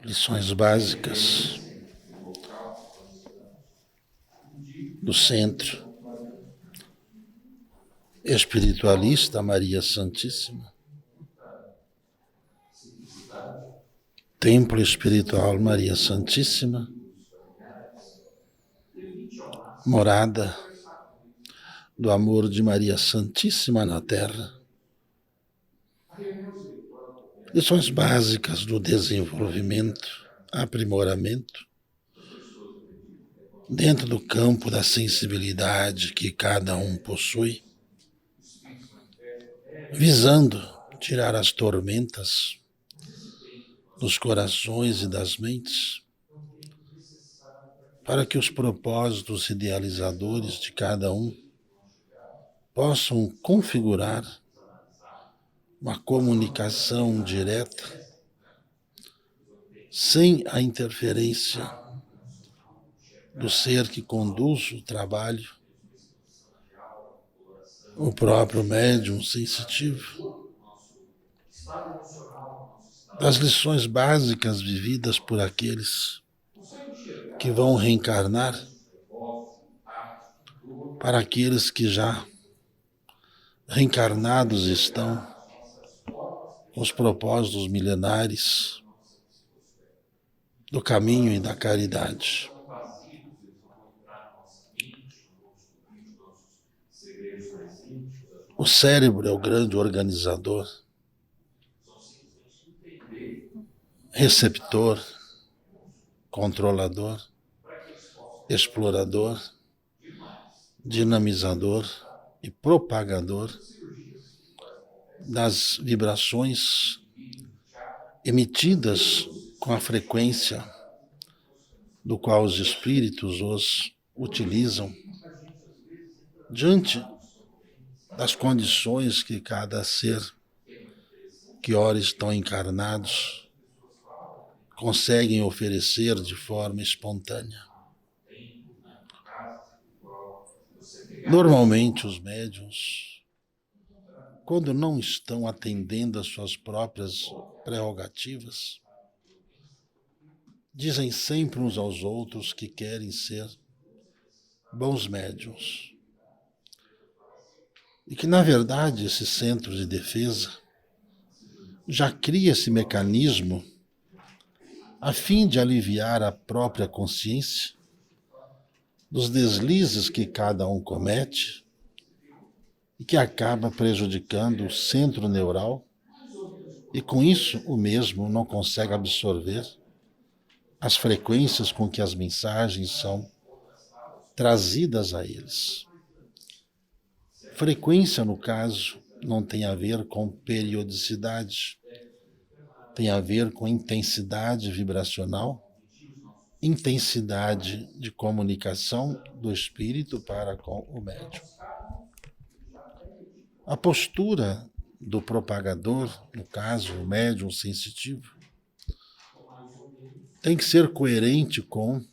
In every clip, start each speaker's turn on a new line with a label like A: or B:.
A: Lições básicas do Centro Espiritualista Maria Santíssima, Templo Espiritual Maria Santíssima, morada do amor de Maria Santíssima na Terra. Lições básicas do desenvolvimento, aprimoramento, dentro do campo da sensibilidade que cada um possui, visando tirar as tormentas dos corações e das mentes, para que os propósitos idealizadores de cada um possam configurar uma comunicação direta, sem a interferência do ser que conduz o trabalho, o próprio médium sensitivo, das lições básicas vividas por aqueles que vão reencarnar, para aqueles que já reencarnados estão, os propósitos milenares do caminho e da caridade. O cérebro é o grande organizador, receptor, controlador, explorador, dinamizador e propagador das vibrações emitidas com a frequência do qual os espíritos os utilizam diante das condições que cada ser que ora estão encarnados conseguem oferecer de forma espontânea. Normalmente os médiuns, quando não estão atendendo às suas próprias prerrogativas, dizem sempre uns aos outros que querem ser bons médiuns. E que, na verdade, esse centro de defesa já cria esse mecanismo a fim de aliviar a própria consciência dos deslizes que cada um comete e que acaba prejudicando o centro neural, e com isso o mesmo não consegue absorver as frequências com que as mensagens são trazidas a eles. Frequência, no caso, não tem a ver com periodicidade, tem a ver com intensidade vibracional, intensidade de comunicação do espírito para com o médium. A postura do propagador, no caso, o médium sensitivo, tem que ser coerente com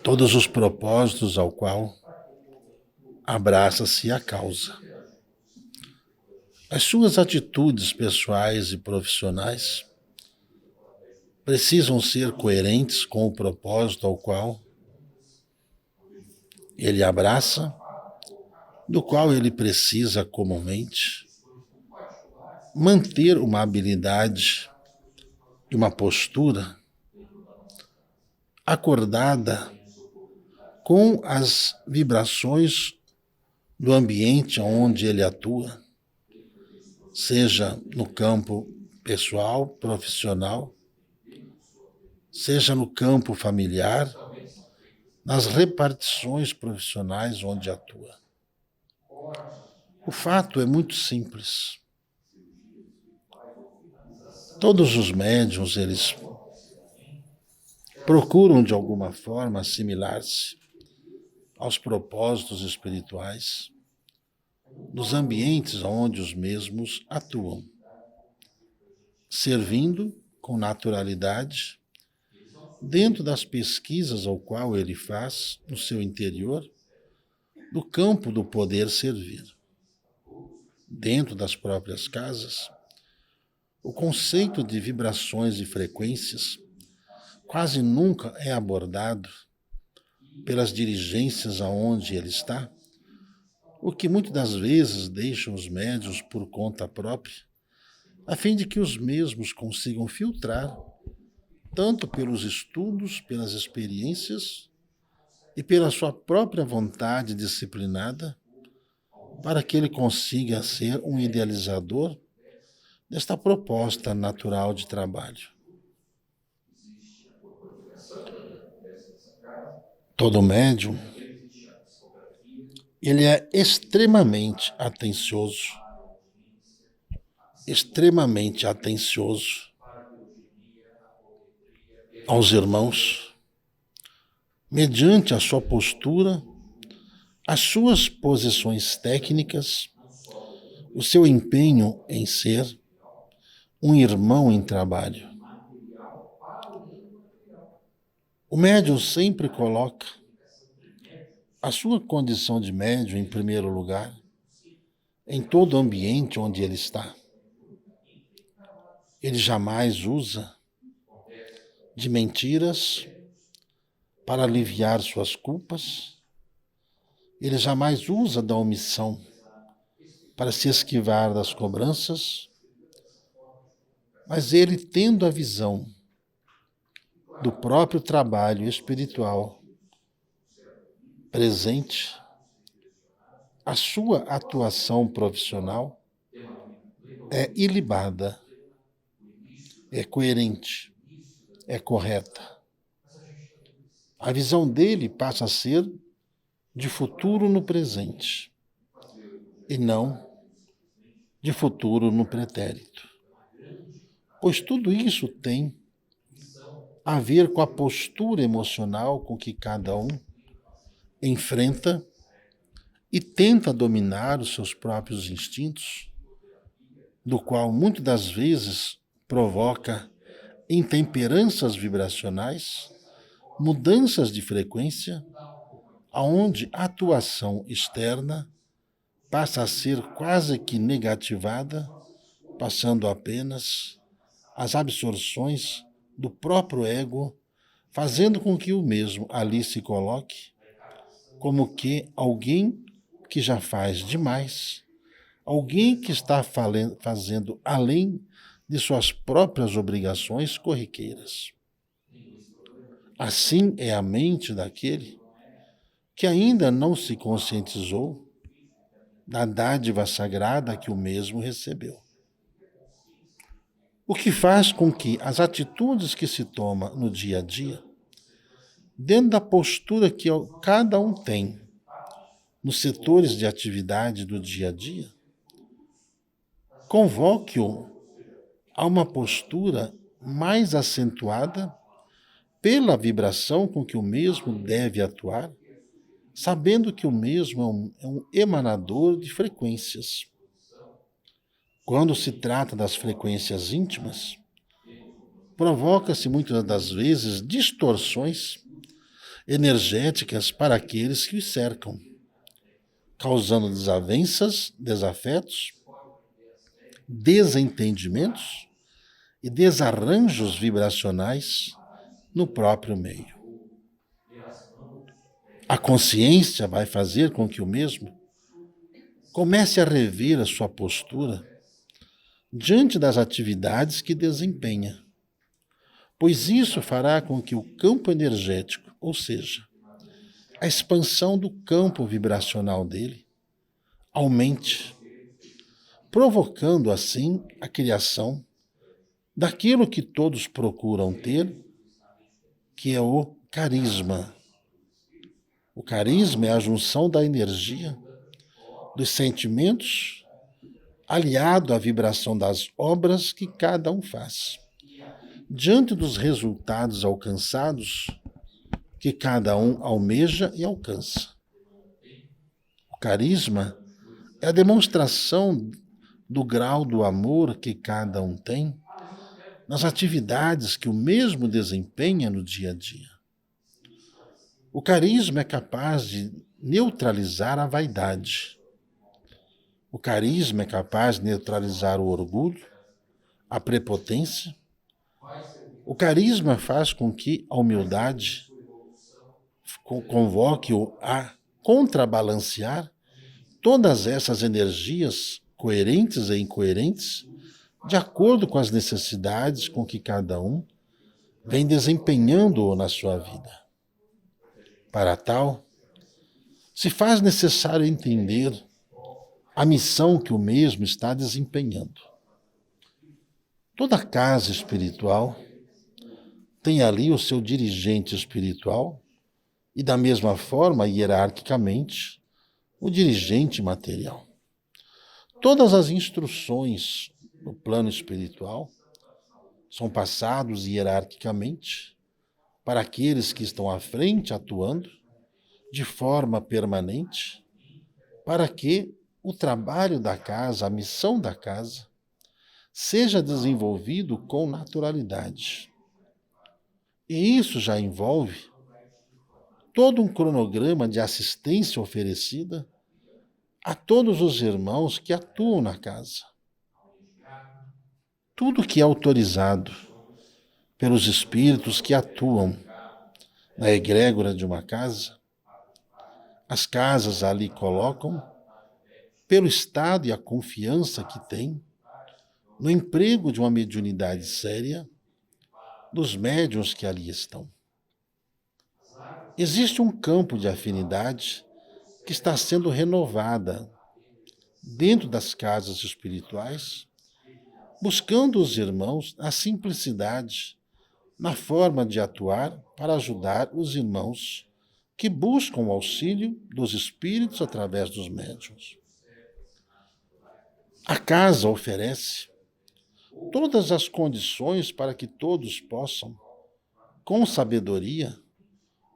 A: todos os propósitos ao qual abraça-se a causa. As suas atitudes pessoais e profissionais precisam ser coerentes com o propósito ao qual ele abraça, do qual ele precisa comumente manter uma habilidade e uma postura acordada com as vibrações do ambiente onde ele atua, seja no campo pessoal, profissional, seja no campo familiar, nas repartições profissionais onde atua. O fato é muito simples. Todos os médiuns, eles procuram de alguma forma assimilar-se aos propósitos espirituais dos ambientes onde os mesmos atuam, servindo com naturalidade dentro das pesquisas ao qual ele faz no seu interior, do campo do poder servir. Dentro das próprias casas, o conceito de vibrações e frequências quase nunca é abordado pelas dirigências aonde ele está, o que muitas das vezes deixam os médiuns por conta própria, a fim de que os mesmos consigam filtrar, tanto pelos estudos, pelas experiências e pela sua própria vontade disciplinada, para que ele consiga ser um idealizador desta proposta natural de trabalho. Todo médium, ele é extremamente atencioso aos irmãos, mediante a sua postura, as suas posições técnicas, o seu empenho em ser um irmão em trabalho. O médium sempre coloca a sua condição de médium em primeiro lugar, em todo o ambiente onde ele está. Ele jamais usa de mentiras para aliviar suas culpas. Ele jamais usa da omissão para se esquivar das cobranças, mas ele, tendo a visão do próprio trabalho espiritual presente, a sua atuação profissional é ilibada, é coerente, é correta. A visão dele passa a ser de futuro no presente e não de futuro no pretérito. Pois tudo isso tem a ver com a postura emocional com que cada um enfrenta e tenta dominar os seus próprios instintos, do qual muitas das vezes provoca intemperanças vibracionais, mudanças de frequência, aonde a atuação externa passa a ser quase que negativada, passando apenas as absorções do próprio ego, fazendo com que o mesmo ali se coloque como que alguém que já faz demais, alguém que está fazendo além de suas próprias obrigações corriqueiras. Assim é a mente daquele que ainda não se conscientizou da dádiva sagrada que o mesmo recebeu. O que faz com que as atitudes que se toma no dia a dia, dentro da postura que cada um tem nos setores de atividade do dia a dia, convoque-o a uma postura mais acentuada pela vibração com que o mesmo deve atuar, sabendo que o mesmo é um emanador de frequências. Quando se trata das frequências íntimas, provoca-se muitas das vezes distorções energéticas para aqueles que o cercam, causando desavenças, desafetos, desentendimentos e desarranjos vibracionais no próprio meio. A consciência vai fazer com que o mesmo comece a rever a sua postura diante das atividades que desempenha, pois isso fará com que o campo energético, ou seja, a expansão do campo vibracional dele, aumente, provocando assim a criação daquilo que todos procuram ter, que é o carisma. O carisma é a junção da energia, dos sentimentos, aliado à vibração das obras que cada um faz. Diante dos resultados alcançados, que cada um almeja e alcança. O carisma é a demonstração do grau do amor que cada um tem nas atividades que o mesmo desempenha no dia a dia. O carisma é capaz de neutralizar a vaidade. O carisma é capaz de neutralizar o orgulho, a prepotência. O carisma faz com que a humildade convoque-o a contrabalancear todas essas energias coerentes e incoerentes, de acordo com as necessidades com que cada um vem desempenhando na sua vida. Para tal, se faz necessário entender a missão que o mesmo está desempenhando. Toda casa espiritual tem ali o seu dirigente espiritual e, da mesma forma, hierarquicamente, o dirigente material. Todas as instruções no plano espiritual são passados hierarquicamente para aqueles que estão à frente atuando de forma permanente, para que o trabalho da casa, a missão da casa, seja desenvolvido com naturalidade. E isso já envolve todo um cronograma de assistência oferecida a todos os irmãos que atuam na casa. Tudo que é autorizado pelos espíritos que atuam na egrégora de uma casa, as casas ali colocam, pelo estado e a confiança que têm, no emprego de uma mediunidade séria, dos médiuns que ali estão. Existe um campo de afinidade que está sendo renovada dentro das casas espirituais, buscando os irmãos a simplicidade na forma de atuar para ajudar os irmãos que buscam o auxílio dos espíritos através dos médiuns. A casa oferece todas as condições para que todos possam, com sabedoria,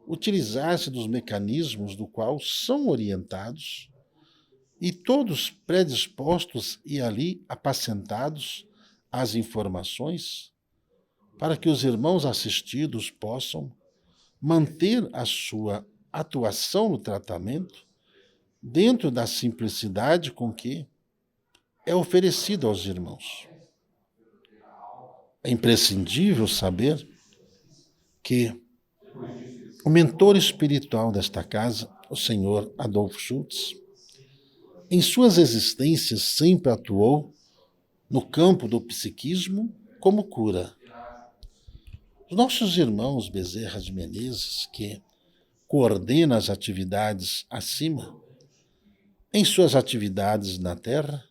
A: utilizar-se dos mecanismos do qual são orientados e todos predispostos e ali apacentados às informações para que os irmãos assistidos possam manter a sua atuação no tratamento dentro da simplicidade com que é oferecido aos irmãos. É imprescindível saber que o mentor espiritual desta casa, o senhor Adolfo Schultz, em suas existências sempre atuou no campo do psiquismo como cura. Os nossos irmãos Bezerra de Menezes, que coordena as atividades acima, em suas atividades na Terra,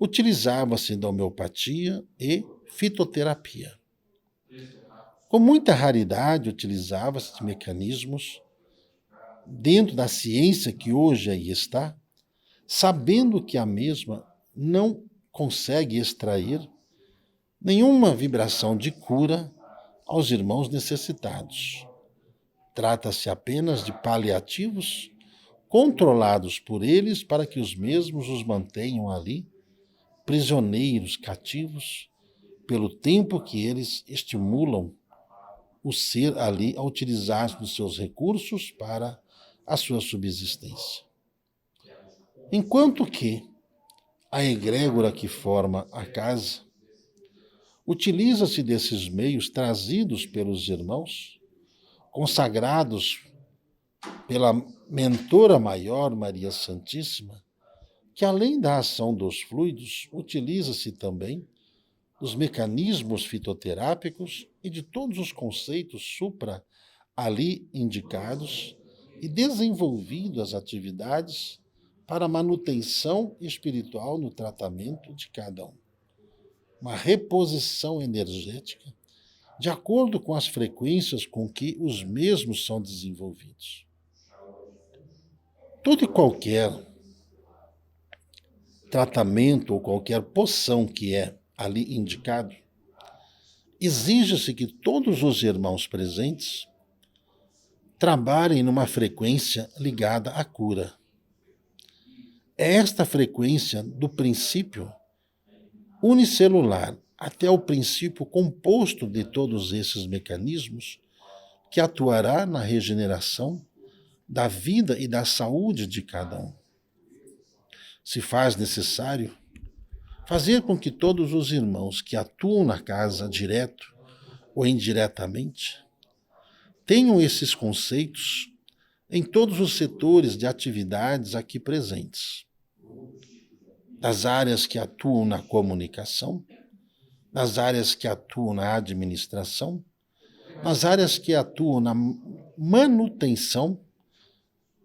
A: utilizava-se da homeopatia e fitoterapia. Com muita raridade, utilizava-se de mecanismos dentro da ciência que hoje aí está, sabendo que a mesma não consegue extrair nenhuma vibração de cura aos irmãos necessitados. Trata-se apenas de paliativos controlados por eles para que os mesmos os mantenham ali, prisioneiros, cativos, pelo tempo que eles estimulam o ser ali a utilizar dos seus recursos para a sua subsistência. Enquanto que a egrégora que forma a casa utiliza-se desses meios trazidos pelos irmãos, consagrados pela mentora maior Maria Santíssima, que além da ação dos fluidos, utiliza-se também dos mecanismos fitoterápicos e de todos os conceitos supra ali indicados e desenvolvido as atividades para a manutenção espiritual no tratamento de cada um. Uma reposição energética de acordo com as frequências com que os mesmos são desenvolvidos. Todo e qualquer tratamento ou qualquer poção que é ali indicado, exige-se que todos os irmãos presentes trabalhem numa frequência ligada à cura. É esta frequência do princípio unicelular até o princípio composto de todos esses mecanismos que atuará na regeneração da vida e da saúde de cada um. Se faz necessário fazer com que todos os irmãos que atuam na casa, direto ou indiretamente, tenham esses conceitos em todos os setores de atividades aqui presentes, das áreas que atuam na comunicação, nas áreas que atuam na administração, nas áreas que atuam na manutenção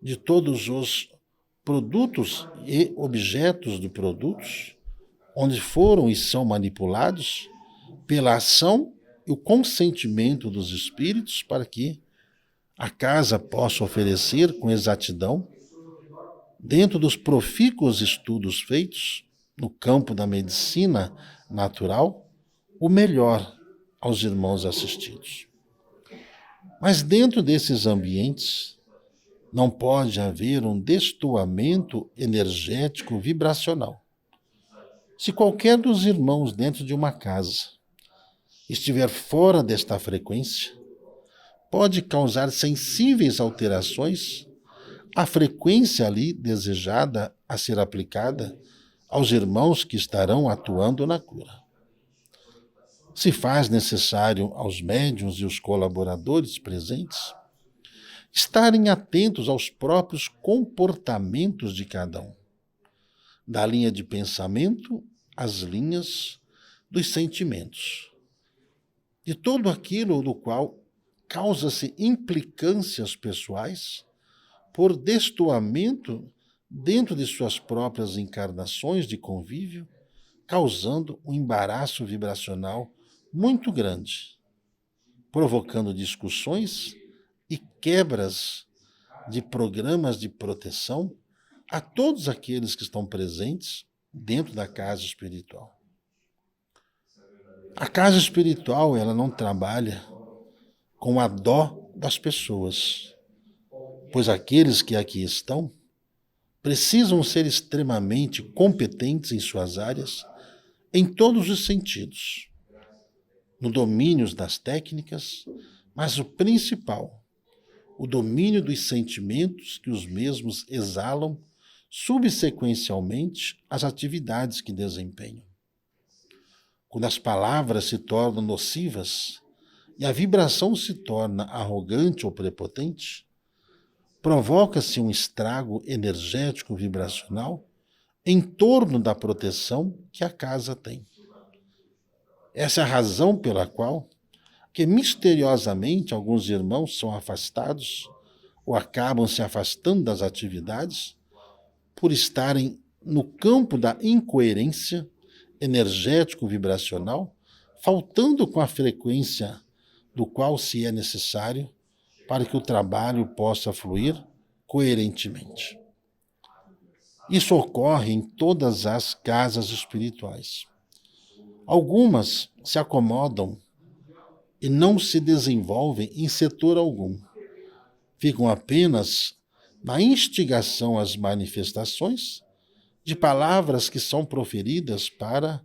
A: de todos os produtos e objetos de produtos, onde foram e são manipulados pela ação e o consentimento dos espíritos para que a casa possa oferecer com exatidão, dentro dos profícuos estudos feitos no campo da medicina natural, o melhor aos irmãos assistidos. Mas dentro desses ambientes não pode haver um destoamento energético vibracional. Se qualquer dos irmãos dentro de uma casa estiver fora desta frequência, pode causar sensíveis alterações à frequência ali desejada a ser aplicada aos irmãos que estarão atuando na cura. Se faz necessário aos médiuns e os colaboradores presentes estarem atentos aos próprios comportamentos de cada um, da linha de pensamento às linhas dos sentimentos, de tudo aquilo do qual causa-se implicâncias pessoais por destoamento dentro de suas próprias encarnações de convívio, causando um embaraço vibracional muito grande, provocando discussões e quebras de programas de proteção a todos aqueles que estão presentes dentro da casa espiritual. A casa espiritual, ela não trabalha com a dó das pessoas, pois aqueles que aqui estão precisam ser extremamente competentes em suas áreas, em todos os sentidos, no domínio das técnicas, mas o principal, o domínio dos sentimentos que os mesmos exalam subsequencialmente às atividades que desempenham. Quando as palavras se tornam nocivas e a vibração se torna arrogante ou prepotente, provoca-se um estrago energético vibracional em torno da proteção que a casa tem. Essa é a razão pela qual que misteriosamente alguns irmãos são afastados ou acabam se afastando das atividades por estarem no campo da incoerência energético-vibracional, faltando com a frequência do qual se é necessário para que o trabalho possa fluir coerentemente. Isso ocorre em todas as casas espirituais. Algumas se acomodam e não se desenvolvem em setor algum. Ficam apenas na instigação às manifestações de palavras que são proferidas para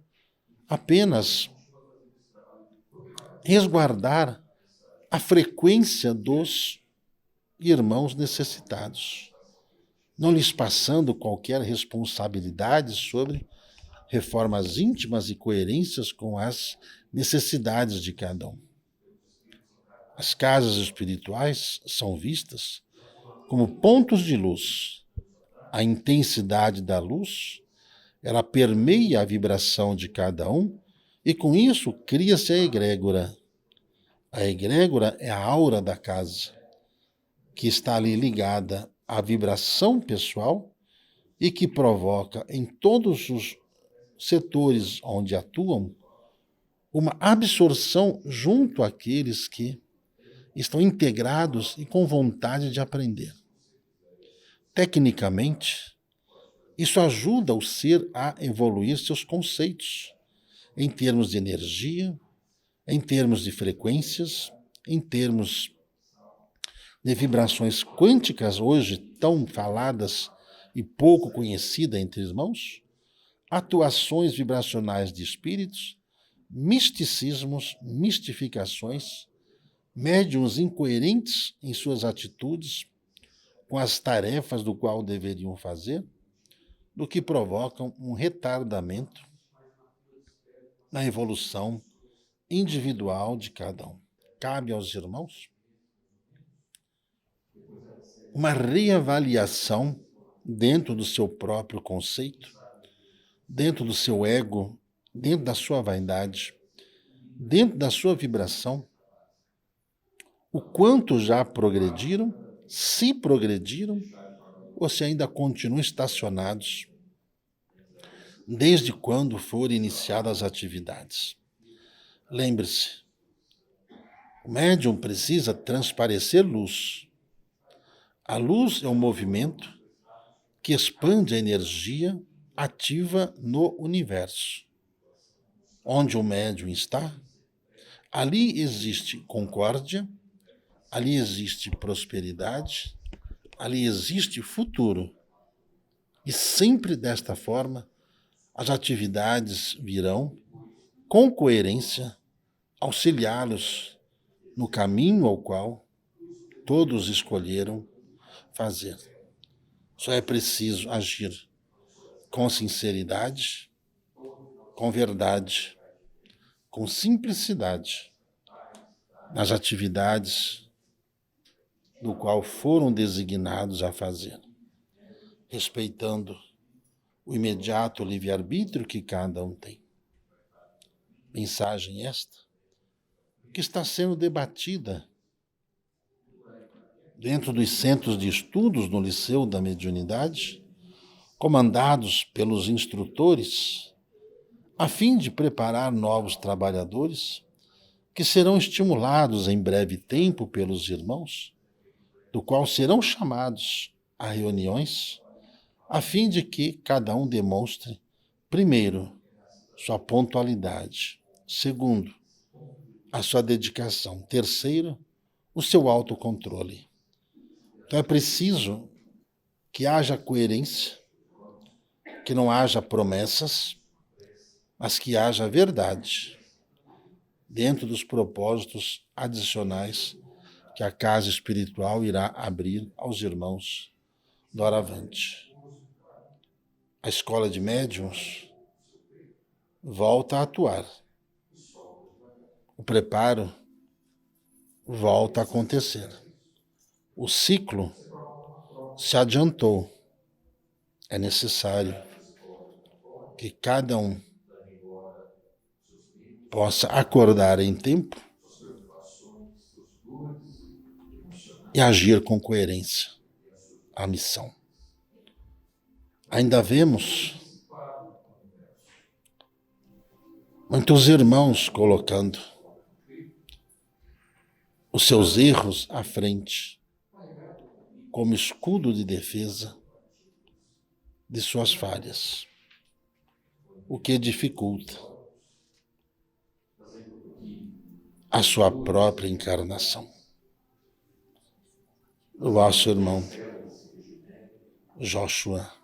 A: apenas resguardar a frequência dos irmãos necessitados, não lhes passando qualquer responsabilidade sobre reformas íntimas e coerências com as necessidades de cada um. As casas espirituais são vistas como pontos de luz. A intensidade da luz, ela permeia a vibração de cada um e com isso cria-se a egrégora. A egrégora é a aura da casa, que está ali ligada à vibração pessoal e que provoca em todos os setores onde atuam uma absorção junto àqueles que estão integrados e com vontade de aprender. Tecnicamente, isso ajuda o ser a evoluir seus conceitos em termos de energia, em termos de frequências, em termos de vibrações quânticas, hoje tão faladas e pouco conhecidas entre irmãos, atuações vibracionais de espíritos, misticismos, mistificações, médiuns incoerentes em suas atitudes com as tarefas do qual deveriam fazer, do que provocam um retardamento na evolução individual de cada um. Cabe aos irmãos uma reavaliação dentro do seu próprio conceito, dentro do seu ego, dentro da sua vaidade, dentro da sua vibração, o quanto já progrediram, se progrediram, ou se ainda continuam estacionados, desde quando foram iniciadas as atividades. Lembre-se, o médium precisa transparecer luz. A luz é um movimento que expande a energia ativa no universo. Onde o médium está, ali existe concórdia, ali existe prosperidade, ali existe futuro. E sempre desta forma, as atividades virão, com coerência, auxiliá-los no caminho ao qual todos escolheram fazer. Só é preciso agir com sinceridade, com verdade, com simplicidade, nas atividades do qual foram designados a fazer, respeitando o imediato livre-arbítrio que cada um tem. Mensagem esta que está sendo debatida dentro dos centros de estudos no Liceu da Mediunidade, comandados pelos instrutores, a fim de preparar novos trabalhadores que serão estimulados em breve tempo pelos irmãos, do qual serão chamados a reuniões, a fim de que cada um demonstre, primeiro, sua pontualidade, segundo, a sua dedicação, terceiro, o seu autocontrole. Então é preciso que haja coerência, que não haja promessas, mas que haja verdade dentro dos propósitos adicionais que a casa espiritual irá abrir aos irmãos doravante. A escola de médiuns volta a atuar. O preparo volta a acontecer. O ciclo se adiantou. É necessário que cada um possa acordar em tempo e agir com coerência a missão. Ainda vemos muitos irmãos colocando os seus erros à frente, como escudo de defesa de suas falhas, o que dificulta a sua própria encarnação. O vosso irmão Joshua